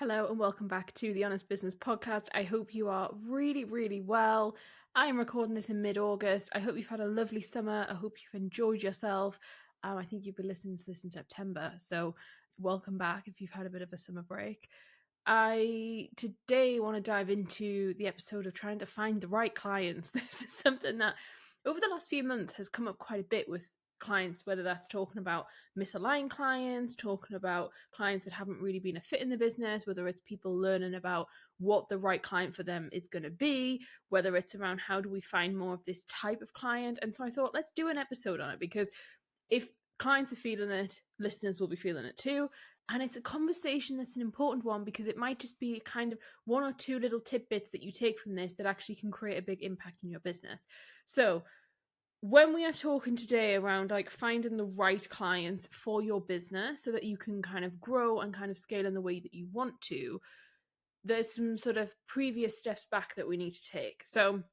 Hello and welcome back to the Honest Business Podcast. I hope you are really, really well. I'm recording this in mid-August. I hope you've had a lovely summer. I hope you've enjoyed yourself. I think you've been listening to this in September, so welcome back if you've had a bit of a summer break. I today want to dive into the episode of trying to find the right clients. This is something that over the last few months has come up quite a bit with clients, whether that's talking about misaligned clients, talking about clients that haven't really been a fit in the business, whether it's people learning about what the right client for them is going to be, whether it's around how do we find more of this type of client. And so I thought, let's do an episode on it, because if clients are feeling it, listeners will be feeling it too. And it's a conversation that's an important one, because it might just be kind of one or two little tidbits that you take from this that actually can create a big impact in your business. So when we are talking today around like finding the right clients for your business so that you can kind of grow and kind of scale in the way that you want to, there's some sort of previous steps back that we need to take. So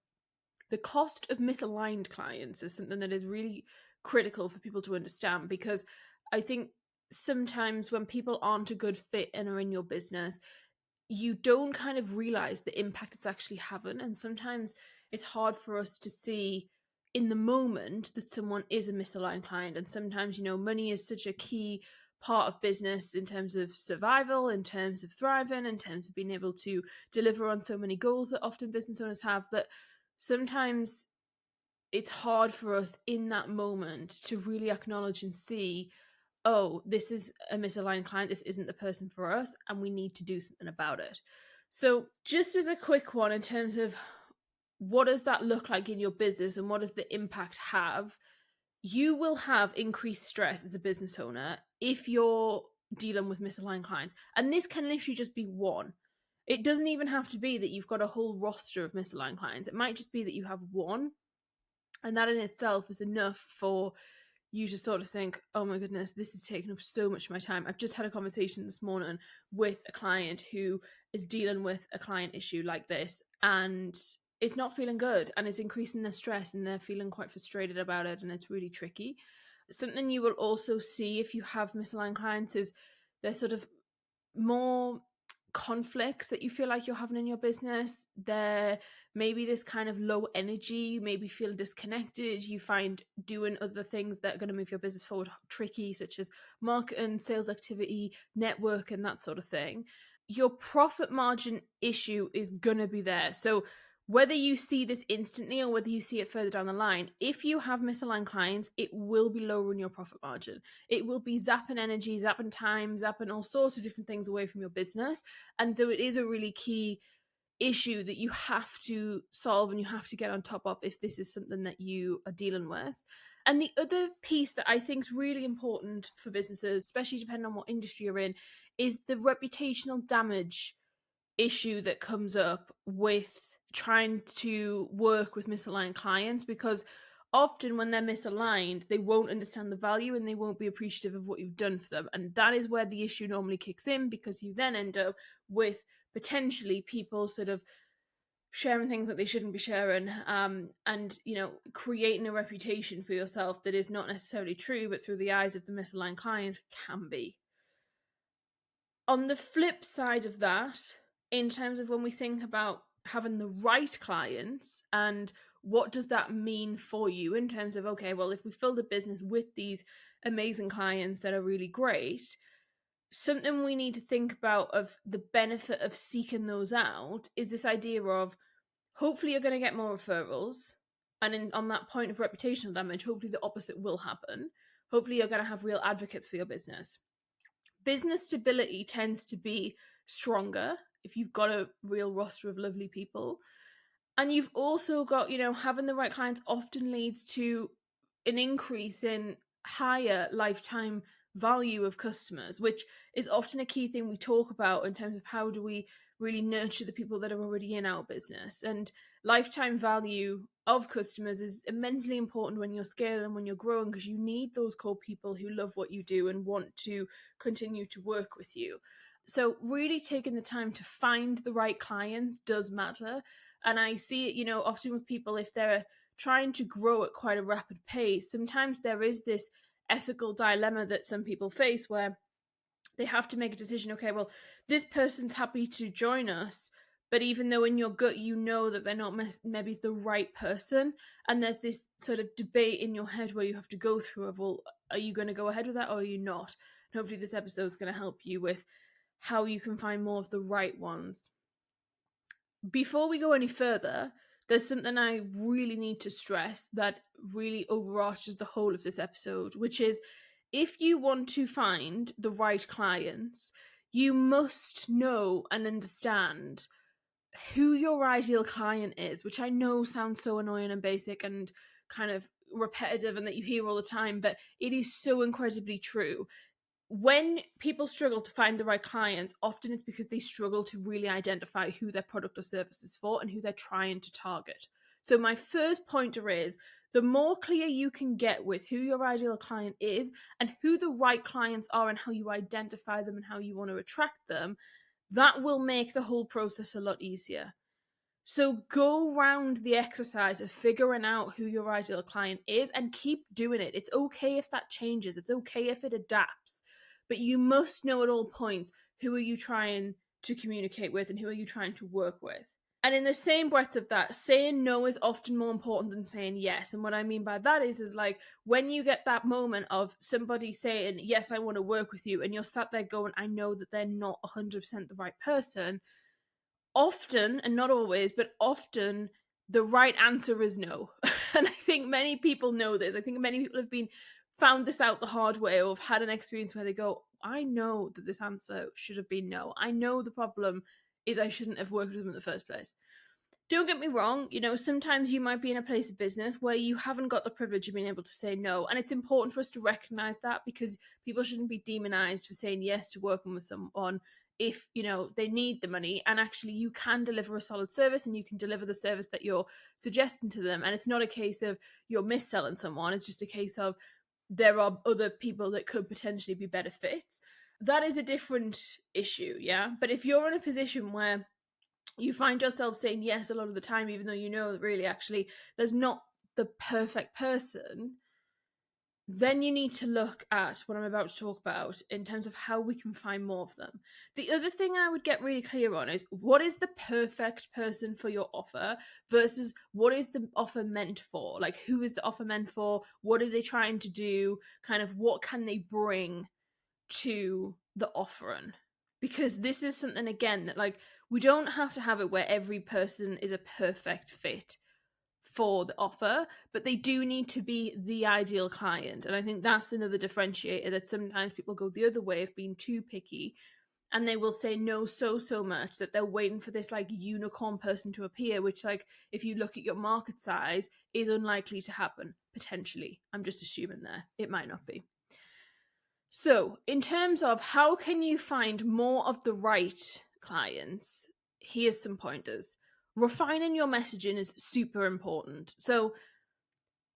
the cost of misaligned clients is something that is really critical for people to understand, because I think sometimes when people aren't a good fit and are in your business, you don't kind of realize the impact it's actually having. And sometimes it's hard for us to see in the moment that someone is a misaligned client. And sometimes, money is such a key part of business in terms of survival, in terms of thriving, in terms of being able to deliver on so many goals that often business owners have, that sometimes it's hard for us in that moment to really acknowledge and see, oh, this is a misaligned client, this isn't the person for us, and we need to do something about it. So just as a quick one, in terms of what does that look like in your business and what does the impact have, you will have increased stress as a business owner if you're dealing with misaligned clients. And this can literally just be one. It doesn't even have to be that you've got a whole roster of misaligned clients. It might just be that you have one, and that in itself is enough for you to sort of think, oh my goodness, this is taking up so much of my time. I've just had a conversation this morning with a client who is dealing with a client issue like this, and it's not feeling good, and it's increasing their stress, and they're feeling quite frustrated about it, and it's really tricky. Something you will also see if you have misaligned clients is there's sort of more conflicts that you feel like you're having in your business. There may be this kind of low energy, you maybe feel disconnected, you find doing other things that are going to move your business forward tricky, such as marketing, sales activity, network, and that sort of thing. Your profit margin issue is going to be there. So whether you see this instantly or whether you see it further down the line, if you have misaligned clients, it will be lowering your profit margin. It will be zapping energy, zapping time, zapping all sorts of different things away from your business. And so it is a really key issue that you have to solve and you have to get on top of if this is something that you are dealing with. And the other piece that I think is really important for businesses, especially depending on what industry you're in, is the reputational damage issue that comes up with trying to work with misaligned clients, because often when they're misaligned, they won't understand the value and they won't be appreciative of what you've done for them. And that is where the issue normally kicks in, because you then end up with potentially people sort of sharing things that they shouldn't be sharing, and creating a reputation for yourself that is not necessarily true, but through the eyes of the misaligned client can be. On the flip side of that, in terms of when we think about having the right clients and what does that mean for you in terms of, okay, well, if we fill the business with these amazing clients that are really great, something we need to think about of the benefit of seeking those out is this idea of, hopefully you're going to get more referrals, and on that point of reputational damage, hopefully the opposite will happen. Hopefully you're going to have real advocates for your business. Business stability tends to be stronger if you've got a real roster of lovely people. And you've also got, having the right clients often leads to an increase in higher lifetime value of customers, which is often a key thing we talk about in terms of how do we really nurture the people that are already in our business. And lifetime value of customers is immensely important when you're scaling and when you're growing, because you need those core people who love what you do and want to continue to work with you. So really taking the time to find the right clients does matter. And I see it, often with people, if they're trying to grow at quite a rapid pace, sometimes there is this ethical dilemma that some people face where they have to make a decision. Okay, well, this person's happy to join us, but even though in your gut you know that they're not maybe the right person, and there's this sort of debate in your head where you have to go through of, well, are you going to go ahead with that or are you not? And hopefully this episode's going to help you with how you can find more of the right ones. Before we go any further, there's something I really need to stress that really overarches the whole of this episode, which is if you want to find the right clients, you must know and understand who your ideal client is, which I know sounds so annoying and basic and kind of repetitive and that you hear all the time, but it is so incredibly true. When people struggle to find the right clients, often it's because they struggle to really identify who their product or service is for and who they're trying to target. So my first pointer is, the more clear you can get with who your ideal client is and who the right clients are and how you identify them and how you want to attract them, that will make the whole process a lot easier. So go round the exercise of figuring out who your ideal client is and keep doing it. It's okay if that changes. It's okay if it adapts. But you must know at all points, who are you trying to communicate with and who are you trying to work with? And in the same breath of that, saying no is often more important than saying yes. And what I mean by that is like when you get that moment of somebody saying, yes, I want to work with you, and you're sat there going, I know that they're not 100% the right person. Often, and not always, but often the right answer is no. And I think many people know this. I think many people have found this out the hard way, or have had an experience where they go, I know that this answer should have been no. I know the problem is I shouldn't have worked with them in the first place. Don't get me wrong, sometimes you might be in a place of business where you haven't got the privilege of being able to say no. And it's important for us to recognize that, because people shouldn't be demonized for saying yes to working with someone if, they need the money. And actually you can deliver a solid service and you can deliver the service that you're suggesting to them. And it's not a case of you're mis-selling someone. It's just a case of there are other people that could potentially be better fits. That is a different issue, yeah? But if you're in a position where you find yourself saying yes a lot of the time, even though you know that really actually there's not the perfect person, then you need to look at what I'm about to talk about in terms of how we can find more of them. The other thing I would get really clear on is, what is the perfect person for your offer versus what is the offer meant for? Like, who is the offer meant for? What are they trying to do? Kind of what can they bring to the offering? Because this is something, again, that like we don't have to have it where every person is a perfect fit for the offer, but they do need to be the ideal client. And I think that's another differentiator, that sometimes people go the other way of being too picky, and they will say no so much that they're waiting for this like unicorn person to appear, which, like, if you look at your market size, is unlikely to happen. Potentially, I'm just assuming there, it might not be. So in terms of how can you find more of the right clients, here's some pointers. Refining your messaging is super important. So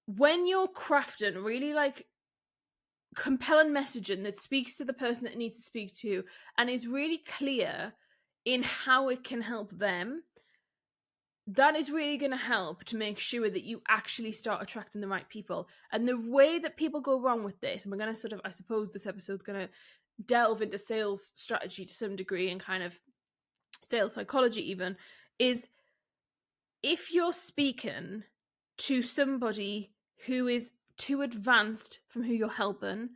when you're crafting really like compelling messaging that speaks to the person that it needs to speak to and is really clear in how it can help them, that is really going to help to make sure that you actually start attracting the right people. And the way that people go wrong with this, and we're going to sort of, I suppose this episode's going to delve into sales strategy to some degree and kind of sales psychology even, is if you're speaking to somebody who is too advanced from who you're helping,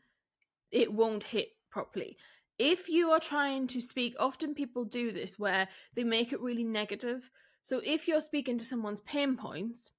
it won't hit properly. If you are trying to speak, often people do this where they make it really negative. So if you're speaking to someone's pain points,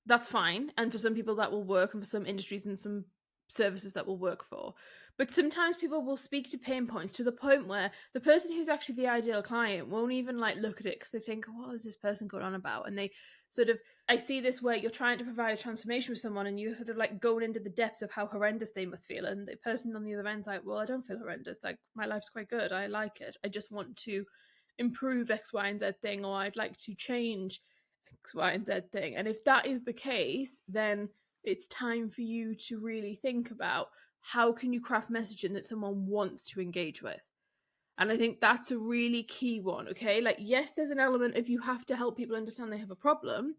that's fine. And for some people that will work, and for some industries and some services that will work for. But sometimes people will speak to pain points to the point where the person who's actually the ideal client won't even like look at it, because they think, what is this person going on about? And they sort of, I see this where you're trying to provide a transformation with someone and you're sort of like going into the depths of how horrendous they must feel. And the person on the other end's like, well, I don't feel horrendous. Like, my life's quite good. I like it. I just want to improve X, Y, and Z thing, or I'd like to change X, Y, and Z thing. And if that is the case, then it's time for you to really think about how can you craft messaging that someone wants to engage with. And I think that's a really key one, okay? Like, yes, there's an element of you have to help people understand they have a problem,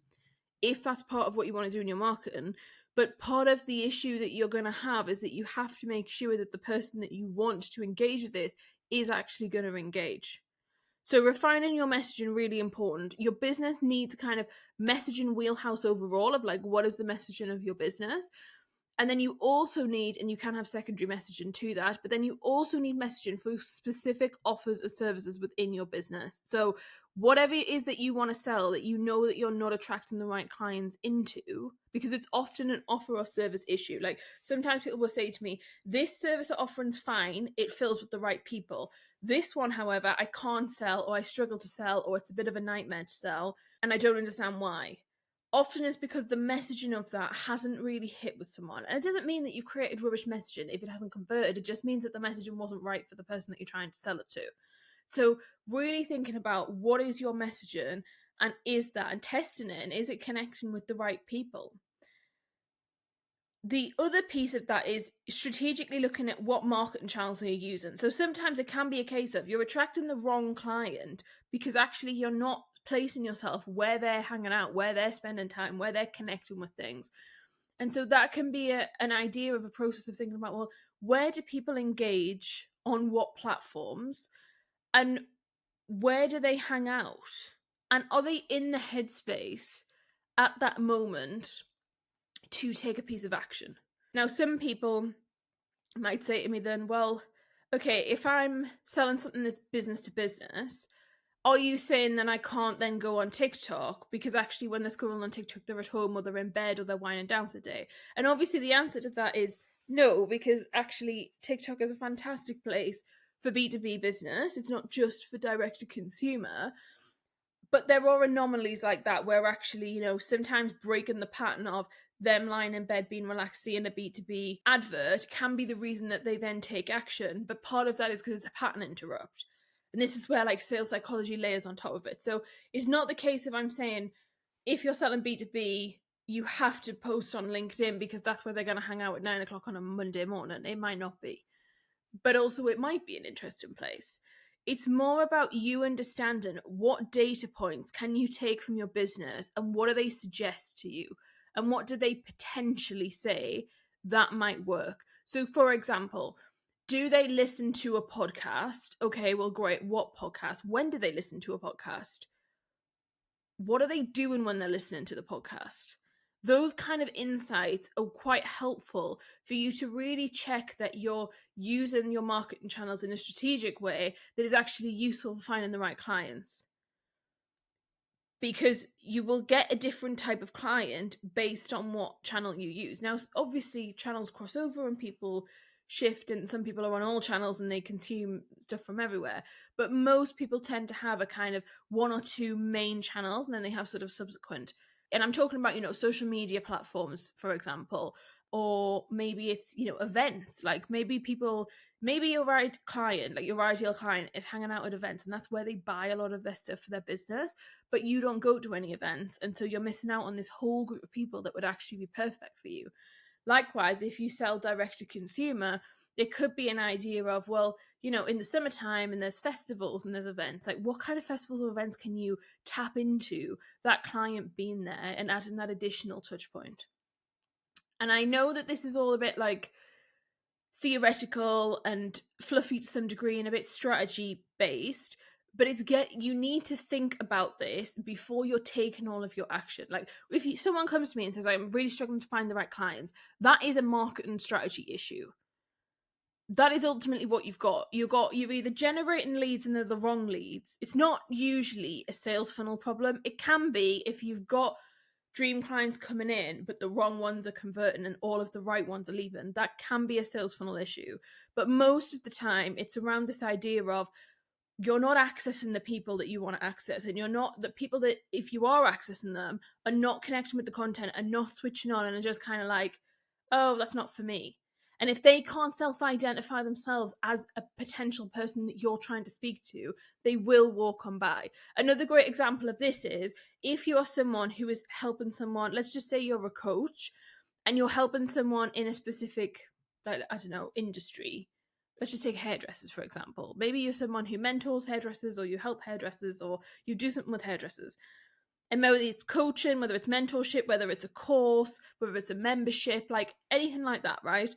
if that's part of what you want to do in your marketing. But part of the issue that you're going to have is that you have to make sure that the person that you want to engage with this is actually going to engage. So refining your messaging, really important. Your business needs kind of messaging wheelhouse overall of like, what is the messaging of your business? And then you also need, and you can have secondary messaging to that, but then you also need messaging for specific offers or services within your business. So whatever it is that you want to sell that you know that you're not attracting the right clients into, because it's often an offer or service issue. Like sometimes people will say to me, this service or offering's fine, it fills with the right people. This one, however, I can't sell, or I struggle to sell, or it's a bit of a nightmare to sell, and I don't understand why. Often it's because the messaging of that hasn't really hit with someone. And it doesn't mean that you've created rubbish messaging if it hasn't converted. It just means that the messaging wasn't right for the person that you're trying to sell it to. So really thinking about what is your messaging, and is that, and testing it, and is it connecting with the right people? The other piece of that is strategically looking at what marketing channels are you using. So sometimes it can be a case of you're attracting the wrong client because actually you're not placing yourself where they're hanging out, where they're spending time, where they're connecting with things. And so that can be an idea of a process of thinking about, well, where do people engage on what platforms, and where do they hang out? And are they in the headspace at that moment to take a piece of action? Now, some people might say to me then, well, okay, if I'm selling something that's business to business, are you saying then I can't then go on TikTok? Because actually when they're scrolling on TikTok, they're at home or they're in bed or they're winding down for the day. And obviously the answer to that is no, because actually TikTok is a fantastic place for B2B business. It's not just for direct to consumer. But there are anomalies like that where actually, sometimes breaking the pattern of them lying in bed being relaxed, seeing a B2B advert can be the reason that they then take action. But part of that is because it's a pattern interrupt. And this is where like sales psychology layers on top of it. So it's not the case of I'm saying if you're selling B2B, you have to post on LinkedIn because that's where they're going to hang out at 9 o'clock on a Monday morning. It might not be. But also it might be an interesting place. It's more about you understanding what data points can you take from your business and what do they suggest to you, and what do they potentially say that might work. So for example, do they listen to a podcast? Okay, well, great. What podcast? When do they listen to a podcast? What are they doing when they're listening to the podcast? Those kind of insights are quite helpful for you to really check that you're using your marketing channels in a strategic way that is actually useful for finding the right clients. Because you will get a different type of client based on what channel you use. Now, obviously, channels cross over and people shift, and some people are on all channels and they consume stuff from everywhere. But most people tend to have a kind of one or two main channels, and then they have sort of subsequent. And I'm talking about, social media platforms, for example, or maybe it's, events. Like maybe your right client, like your ideal client is hanging out at events, and that's where they buy a lot of their stuff for their business, but you don't go to any events. And so you're missing out on this whole group of people that would actually be perfect for you. Likewise, if you sell direct to consumer, it could be an idea of, well, in the summertime and there's festivals and there's events, like what kind of festivals or events can you tap into that client being there and adding that additional touch point? And I know that this is all a bit like theoretical and fluffy to some degree and a bit strategy based, but you need to think about this before you're taking all of your action. Like if someone comes to me and says I'm really struggling to find the right clients, that is a marketing strategy issue. That is ultimately what you've got. You're either generating leads and they're the wrong leads. It's not usually a sales funnel problem. It can be if you've got dream clients coming in, but the wrong ones are converting and all of the right ones are leaving. That can be a sales funnel issue. But most of the time, it's around this idea of you're not accessing the people that you want to access, and you're not the people that, if you are accessing them, are not connecting with the content and not switching on and are just kind of like, oh, that's not for me. And if they can't self-identify themselves as a potential person that you're trying to speak to, they will walk on by. Another great example of this is if you're someone who is helping someone, let's just say you're a coach and you're helping someone in a specific, like, I don't know, industry. Let's just take hairdressers, for example. Maybe you're someone who mentors hairdressers, or you help hairdressers, or you do something with hairdressers. And whether it's coaching, whether it's mentorship, whether it's a course, whether it's a membership, like anything like that, right?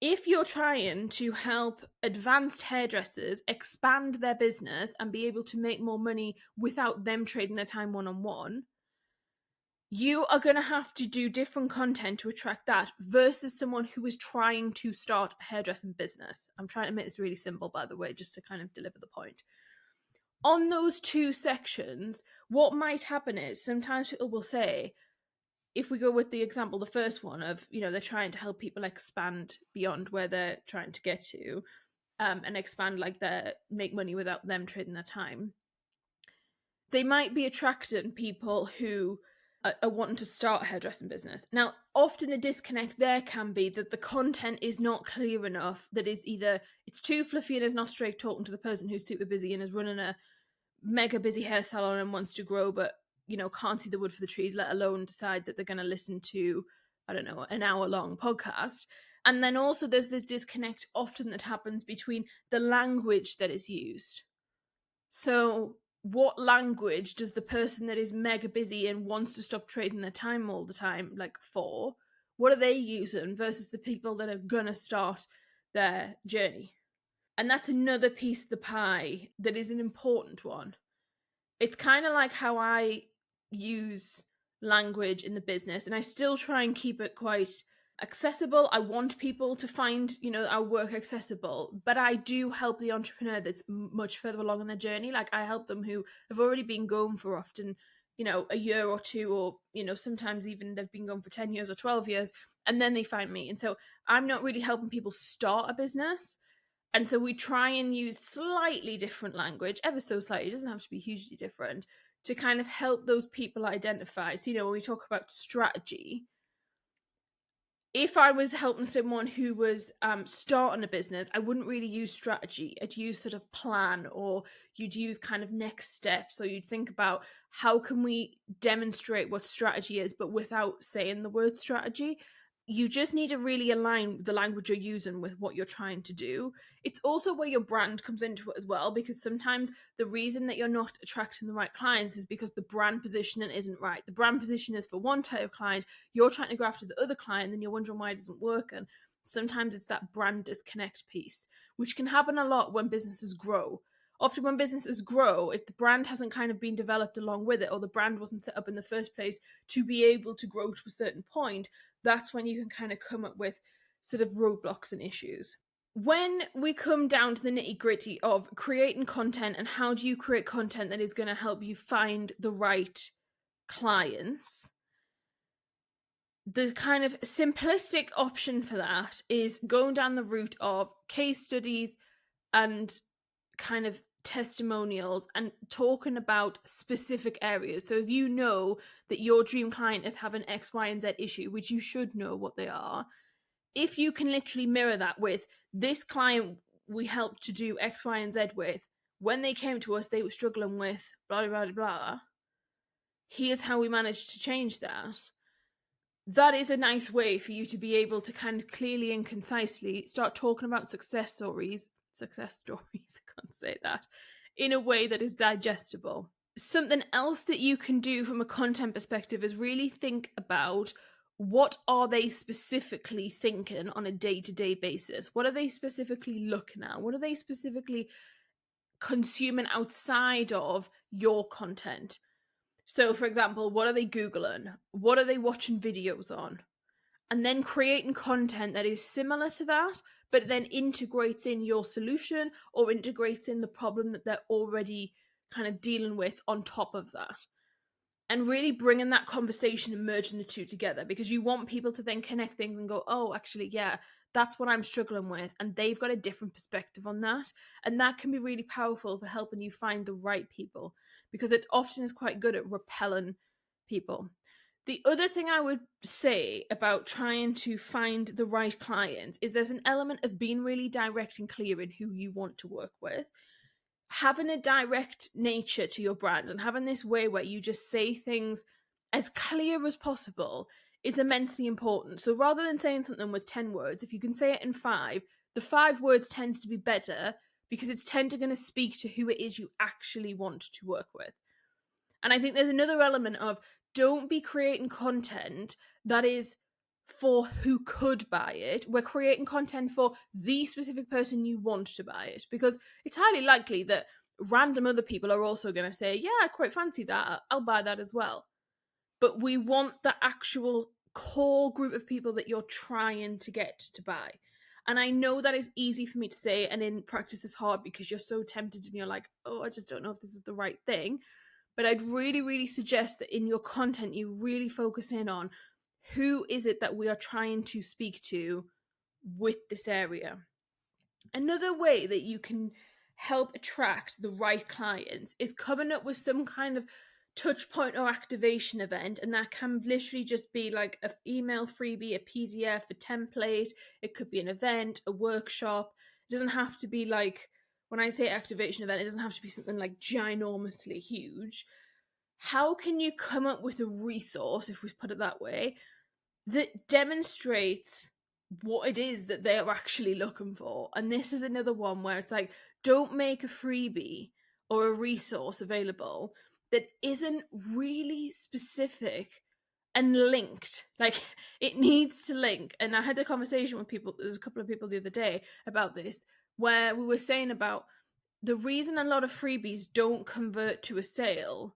If you're trying to help advanced hairdressers expand their business and be able to make more money without them trading their time one-on-one, you are going to have to do different content to attract that versus someone who is trying to start a hairdressing business. I'm trying to make this really simple, by the way, just to kind of deliver the point. On those two sections, what might happen is sometimes people will say, if we go with the example, the first one of, they're trying to help people expand beyond where they're trying to get to, and expand make money without them trading their time. They might be attracting people who are wanting to start a hairdressing business. Now, often the disconnect there can be that the content is not clear enough, that is either it's too fluffy and is not straight talking to the person who's super busy and is running a mega busy hair salon and wants to grow, but can't see the wood for the trees, let alone decide that they're going to listen to, I don't know, an hour-long podcast. And then also there's this disconnect often that happens between the language that is used. So what language does the person that is mega busy and wants to stop trading their time all the time, for? What are they using versus the people that are going to start their journey? And that's another piece of the pie that is an important one. It's kind of like how I use language in the business, and I still try and keep it quite accessible. I want people to find, our work accessible, but I do help the entrepreneur that's much further along in their journey. Like, I help them who have already been going for often, a year or two, or, sometimes even they've been going for 10 years or 12 years, and then they find me. And so I'm not really helping people start a business. And so we try and use slightly different language, ever so slightly, it doesn't have to be hugely different, to kind of help those people identify. So, when we talk about strategy, if I was helping someone who was starting a business, I wouldn't really use strategy. I'd use sort of plan, or you'd use kind of next steps, or you'd think about how can we demonstrate what strategy is, but without saying the word strategy. You just need to really align the language you're using with what you're trying to do. It's also where your brand comes into it as well, because sometimes the reason that you're not attracting the right clients is because the brand positioning isn't right. The brand position is for one type of client, you're trying to go after the other client, and then you're wondering why it isn't working. Sometimes it's that brand disconnect piece, which can happen a lot when businesses grow. Often when businesses grow, if the brand hasn't kind of been developed along with it, or the brand wasn't set up in the first place to be able to grow to a certain point, that's when you can kind of come up with sort of roadblocks and issues. When we come down to the nitty-gritty of creating content and how do you create content that is going to help you find the right clients, the kind of simplistic option for that is going down the route of case studies and kind of testimonials and talking about specific areas. So if you know that your dream client is having X, Y, and Z issue, which you should know what they are, if you can literally mirror that with this client we helped to do X, Y, and Z with, when they came to us, they were struggling with blah, blah, blah, blah. Here's how we managed to change that. That is a nice way for you to be able to kind of clearly and concisely start talking about success stories, I can't say that, in a way that is digestible. Something else that you can do from a content perspective is really think about what are they specifically thinking on a day-to-day basis? What are they specifically looking at? What are they specifically consuming outside of your content? So, for example, what are they Googling? What are they watching videos on? And then creating content that is similar to that, but then integrates in your solution or integrates in the problem that they're already kind of dealing with on top of that. And really bringing that conversation and merging the two together, because you want people to then connect things and go, oh, actually, yeah, that's what I'm struggling with. And they've got a different perspective on that. And that can be really powerful for helping you find the right people, because it often is quite good at repelling people. The other thing I would say about trying to find the right clients is there's an element of being really direct and clear in who you want to work with. Having a direct nature to your brand and having this way where you just say things as clear as possible is immensely important. So rather than saying something with 10 words, if you can say it in 5, the 5 words tends to be better because it's going to speak to who it is you actually want to work with. And I think there's another element of, don't be creating content that is for who could buy it. We're creating content for the specific person you want to buy it, because it's highly likely that random other people are also going to say, yeah, I quite fancy that, I'll buy that as well. But we want the actual core group of people that you're trying to get to buy. And I know that is easy for me to say, and in practice is hard, because you're so tempted and you're like, oh, I just don't know if this is the right thing. But I'd really, really suggest that in your content, you really focus in on who is it that we are trying to speak to with this area. Another way that you can help attract the right clients is coming up with some kind of touch point or activation event. And that can literally just be like an email freebie, a PDF, a template. It could be an event, a workshop. It doesn't have to be like, when I say activation event, it doesn't have to be something like ginormously huge. How can you come up with a resource, if we put it that way, that demonstrates what it is that they are actually looking for? And this is another one where it's like, don't make a freebie or a resource available that isn't really specific and linked. Like, it needs to link. And I had a conversation with people, there was a couple of people the other day about this, where we were saying about the reason a lot of freebies don't convert to a sale.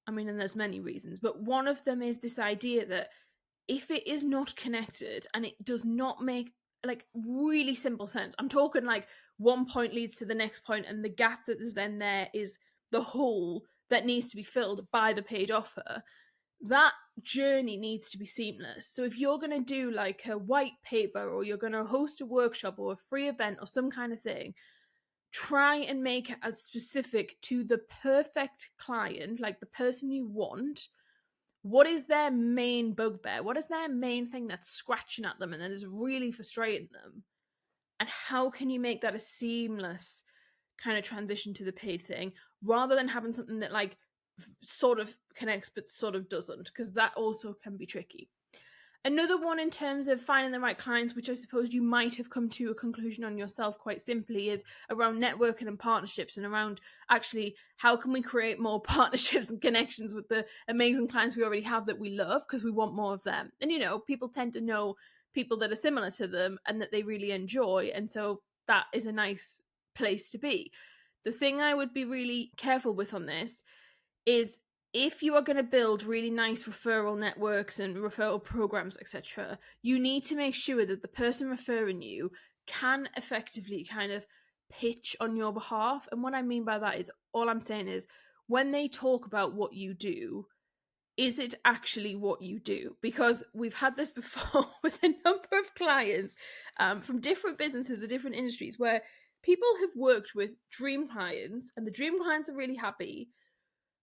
I mean, and there's many reasons, but one of them is this idea that if it is not connected and it does not make like really simple sense, I'm talking like one point leads to the next point, and the gap that is then there is the hole that needs to be filled by the paid offer, that journey needs to be seamless. So if you're going to do like a white paper, or you're going to host a workshop or a free event or some kind of thing, try and make it as specific to the perfect client, like the person you want. What is their main bugbear? What is their main thing that's scratching at them and that is really frustrating them? And how can you make that a seamless kind of transition to the paid thing, rather than having something that like sort of connects but sort of doesn't, because that also can be tricky. Another one in terms of finding the right clients, which I suppose you might have come to a conclusion on yourself quite simply, is around networking and partnerships, and around actually how can we create more partnerships and connections with the amazing clients we already have that we love, because we want more of them. And, you know, people tend to know people that are similar to them and that they really enjoy. And so that is a nice place to be. The thing I would be really careful with on this is, if you are going to build really nice referral networks and referral programs, etc., you need to make sure that the person referring you can effectively kind of pitch on your behalf. And what I mean by that is, all I'm saying is, when they talk about what you do, is it actually what you do? Because we've had this before with a number of clients from different businesses or different industries, where people have worked with dream clients and the dream clients are really happy.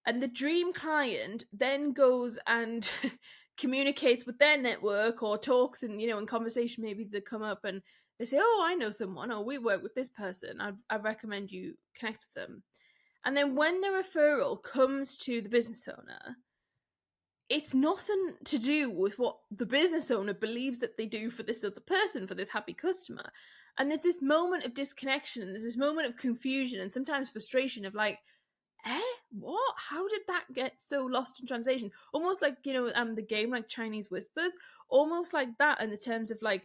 And the dream client then goes and communicates with their network, or talks, and, you know, in conversation, maybe they come up and they say, oh, I know someone, or we work with this person, I recommend you connect with them. And then when the referral comes to the business owner, it's nothing to do with what the business owner believes that they do for this other person, for this happy customer. And there's this moment of disconnection, and there's this moment of confusion and sometimes frustration of like, what? How did that get so lost in translation? Almost like, you know, the game like Chinese Whispers, almost like that, in the terms of like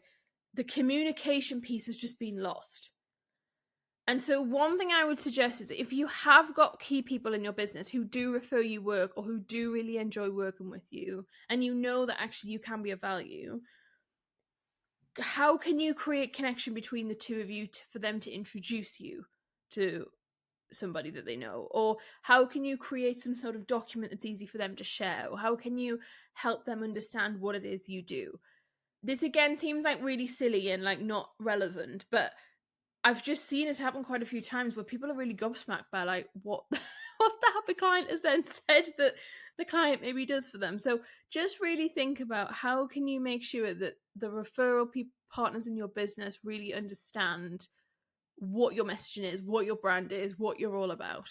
the communication piece has just been lost. And so one thing I would suggest is that if you have got key people in your business who do refer you work, or who do really enjoy working with you, and you know that actually you can be of value, how can you create connection between the two of you for them to introduce you to somebody that they know? Or how can you create some sort of document that's easy for them to share? Or how can you help them understand what it is you do? This again seems like really silly and like not relevant, but I've just seen it happen quite a few times where people are really gobsmacked by like what what the happy client has then said that the client maybe does for them. So just really think about, how can you make sure that the referral partners in your business really understand what your messaging is, what your brand is, what you're all about.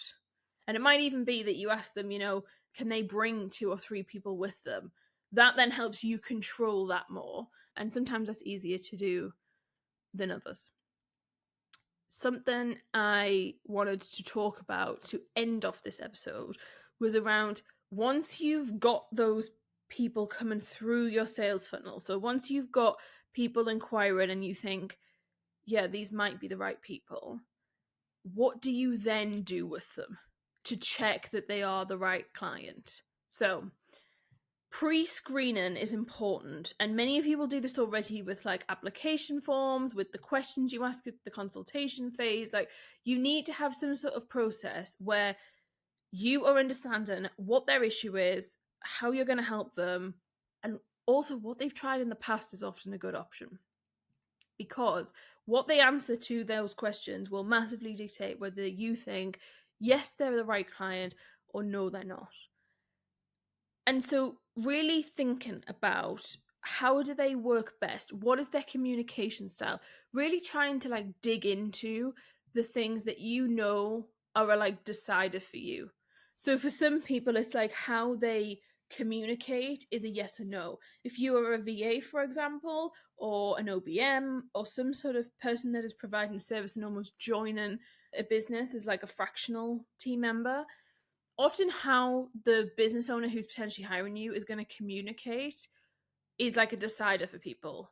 And it might even be that you ask them, you know, can they bring 2 or 3 people with them? That then helps you control that more. And sometimes that's easier to do than others. Something I wanted to talk about to end off this episode was around once you've got those people coming through your sales funnel. So once you've got people inquiring and you think, yeah, these might be the right people, what do you then do with them to check that they are the right client? So pre-screening is important, and many of you will do this already with like application forms, with the questions you ask at the consultation phase. Like, you need to have some sort of process where you are understanding what their issue is, how you're going to help them, and also what they've tried in the past is often a good option, because what they answer to those questions will massively dictate whether you think yes, they're the right client, or no, they're not. And so really thinking about how do they work best? What is their communication style? Really trying to like dig into the things that you know are a like decider for you. So for some people, it's like how they communicate is a yes or no. If you are a VA, for example, or an OBM, or some sort of person that is providing service and almost joining a business as like a fractional team member, often how the business owner who's potentially hiring you is going to communicate is like a decider for people.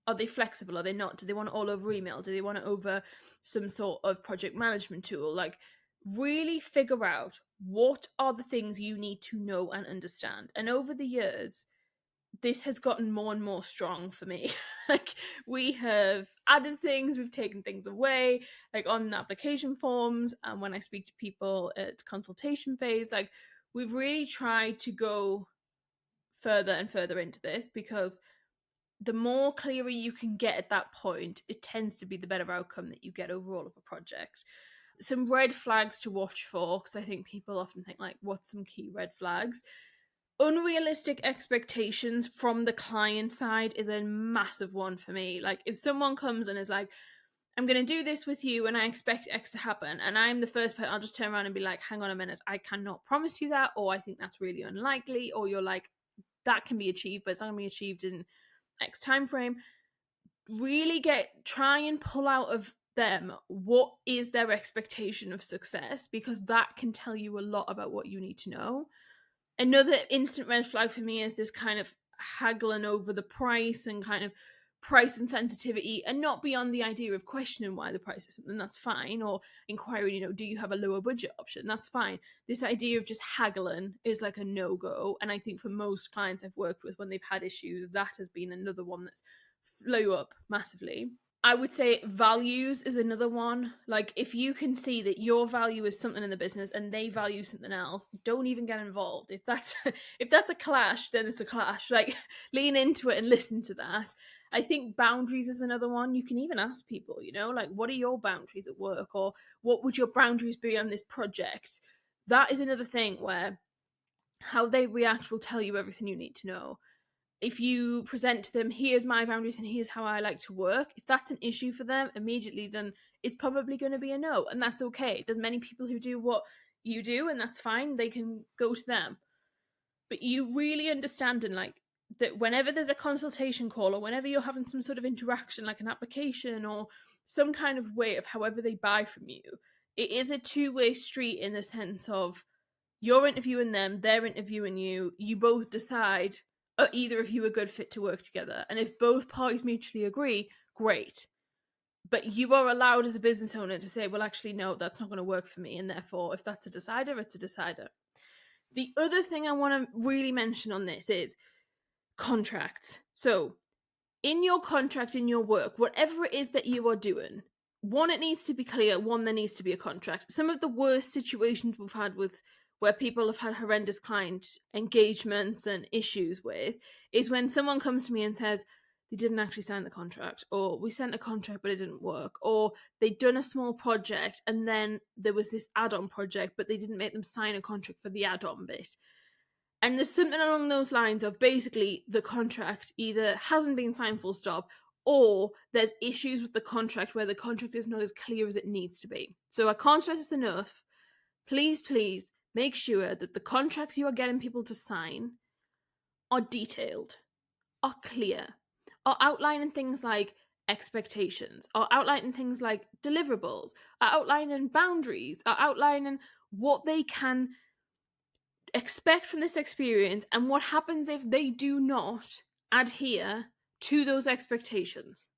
Are they flexible? Are they not? Do they want it all over email? Do they want it over some sort of project management tool? Like, really figure out what are the things you need to know and understand. And over the years, this has gotten more and more strong for me. Like, we have added things, we've taken things away, like on application forms, and when I speak to people at consultation phase, like, we've really tried to go further and further into this, because the more clearer you can get at that point, it tends to be the better outcome that you get overall of a project. Some red flags to watch for, because I think people often think, like, what's some key red flags? Unrealistic expectations from the client side is a massive one for me. Like, if someone comes and is like, I'm going to do this with you and I expect X to happen, and I'm the first person, I'll just turn around and be like, hang on a minute, I cannot promise you that, or I think that's really unlikely, or you're like, that can be achieved, but it's not going to be achieved in X time frame. Really try and pull out of them what is their expectation of success, because that can tell you a lot about what you need to know. Another instant red flag for me is this kind of haggling over the price and kind of price insensitivity, and not beyond the idea of questioning why the price is something, that's fine, or inquiring, do you have a lower budget option? That's fine. This idea of just haggling is like a no-go, and I think for most clients I've worked with, when they've had issues, that has been another one that's flew up massively. I would say values is another one. Like, if you can see that your value is something in the business and they value something else, don't even get involved. If that's a clash, then it's a clash. Like, lean into it and listen to that. I think boundaries is another one. You can even ask people, like, what are your boundaries at work, or what would your boundaries be on this project? That is another thing where how they react will tell you everything you need to know. If you present to them, here's my boundaries and here's how I like to work, if that's an issue for them immediately, then it's probably going to be a no, and that's okay. There's many people who do what you do, and that's fine. They can go to them. But you really understanding, like, that whenever there's a consultation call, or whenever you're having some sort of interaction, like an application or some kind of way of however they buy from you, it is a two-way street, in the sense of you're interviewing them, they're interviewing you. You both decide, are either of you a good fit to work together? And if both parties mutually agree, great. But you are allowed as a business owner to say, well, actually, no, that's not going to work for me. And therefore, if that's a decider, it's a decider. The other thing I want to really mention on this is contracts. So in your contract, in your work, whatever it is that you are doing, one, it needs to be clear. One, there needs to be a contract. Some of the worst situations we've had with where people have had horrendous client engagements and issues with is when someone comes to me and says they didn't actually sign the contract, or we sent a contract but it didn't work, or they'd done a small project and then there was this add-on project but they didn't make them sign a contract for the add-on bit. And there's something along those lines of basically the contract either hasn't been signed full stop, or there's issues with the contract where the contract is not as clear as it needs to be. So I can't stress this enough. Please make sure that the contracts you are getting people to sign are detailed, are clear, are outlining things like expectations, are outlining things like deliverables, are outlining boundaries, are outlining what they can expect from this experience and what happens if they do not adhere to those expectations.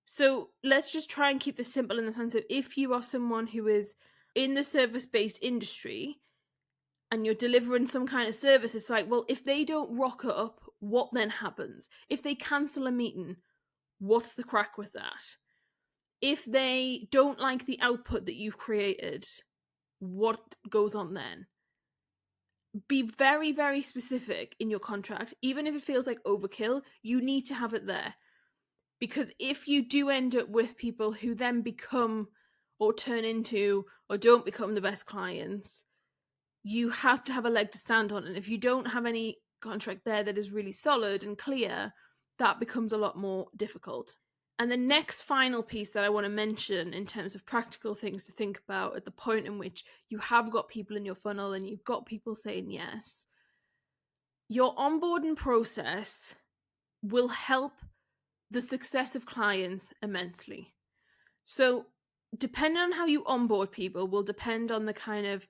So let's just try and keep this simple in the sense of if you are someone who is in the service-based industry and you're delivering some kind of service, it's like, well, if they don't rock up, what then happens? If they cancel a meeting, what's the crack with that? If they don't like the output that you've created, what goes on then? Be very, very specific in your contract. Even if it feels like overkill, you need to have it there. Because if you do end up with people who then become or turn into or don't become the best clients, you have to have a leg to stand on. And if you don't have any contract there that is really solid and clear, that becomes a lot more difficult. And the next final piece that I want to mention in terms of practical things to think about at the point in which you have got people in your funnel and you've got people saying yes, your onboarding process will help the success of clients immensely. So depending on how you onboard people will depend on the kind of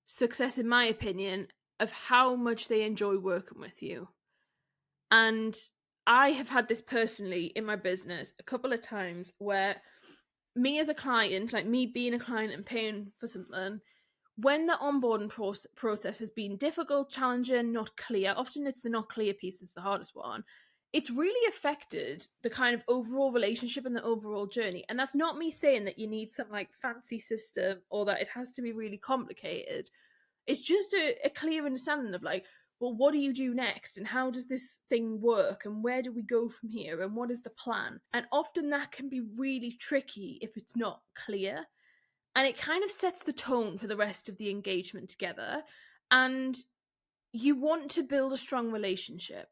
success, in my opinion, of how much they enjoy working with you. And I have had this personally in my business a couple of times where me as a client, like me being a client and paying for something, when the onboarding process has been difficult, challenging, not clear, often it's the not clear piece that's the hardest one, it's really affected the kind of overall relationship and the overall journey. And that's not me saying that you need some like fancy system or that it has to be really complicated. It's just a clear understanding of like, well, what do you do next? And how does this thing work? And where do we go from here? And what is the plan? And often that can be really tricky if it's not clear. And it kind of sets the tone for the rest of the engagement together. And you want to build a strong relationship.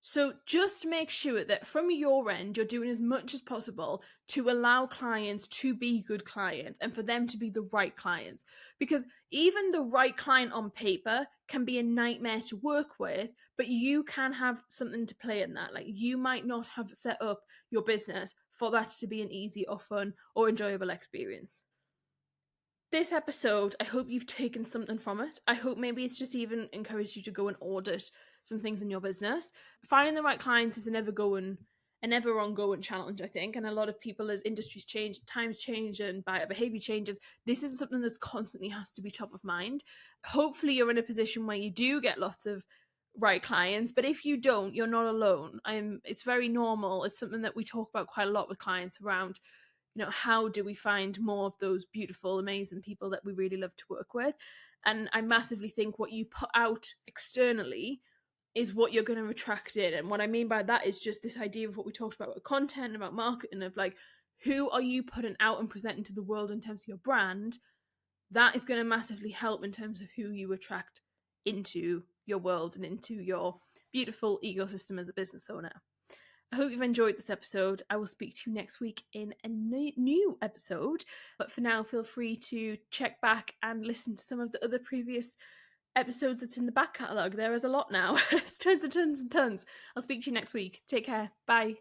So just make sure that from your end, you're doing as much as possible to allow clients to be good clients and for them to be the right clients. Because even the right client on paper can be a nightmare to work with, but you can have something to play in that. Like you might not have set up your business for that to be an easy or fun or enjoyable experience. This episode, I hope you've taken something from it. I hope maybe it's just even encouraged you to go and audit some things in your business. Finding the right clients is an ever ongoing challenge, I think. And a lot of people, as industries change, times change, and buyer behavior changes, this is something that's constantly has to be top of mind. Hopefully you're in a position where you do get lots of right clients, but if you don't, you're not alone. It's very normal. It's something that we talk about quite a lot with clients around, how do we find more of those beautiful, amazing people that we really love to work with? And I massively think what you put out externally is what you're going to attract in. And what I mean by that is just this idea of what we talked about content, about marketing, of like, who are you putting out and presenting to the world in terms of your brand? That is going to massively help in terms of who you attract into your world and into your beautiful ecosystem as a business owner. I hope you've enjoyed this episode. I will speak to you next week in a new episode. But for now, feel free to check back and listen to some of the other previous episodes that's in the back catalogue. There is a lot now. It's tons and tons and tons. I'll speak to you next week. Take care. Bye.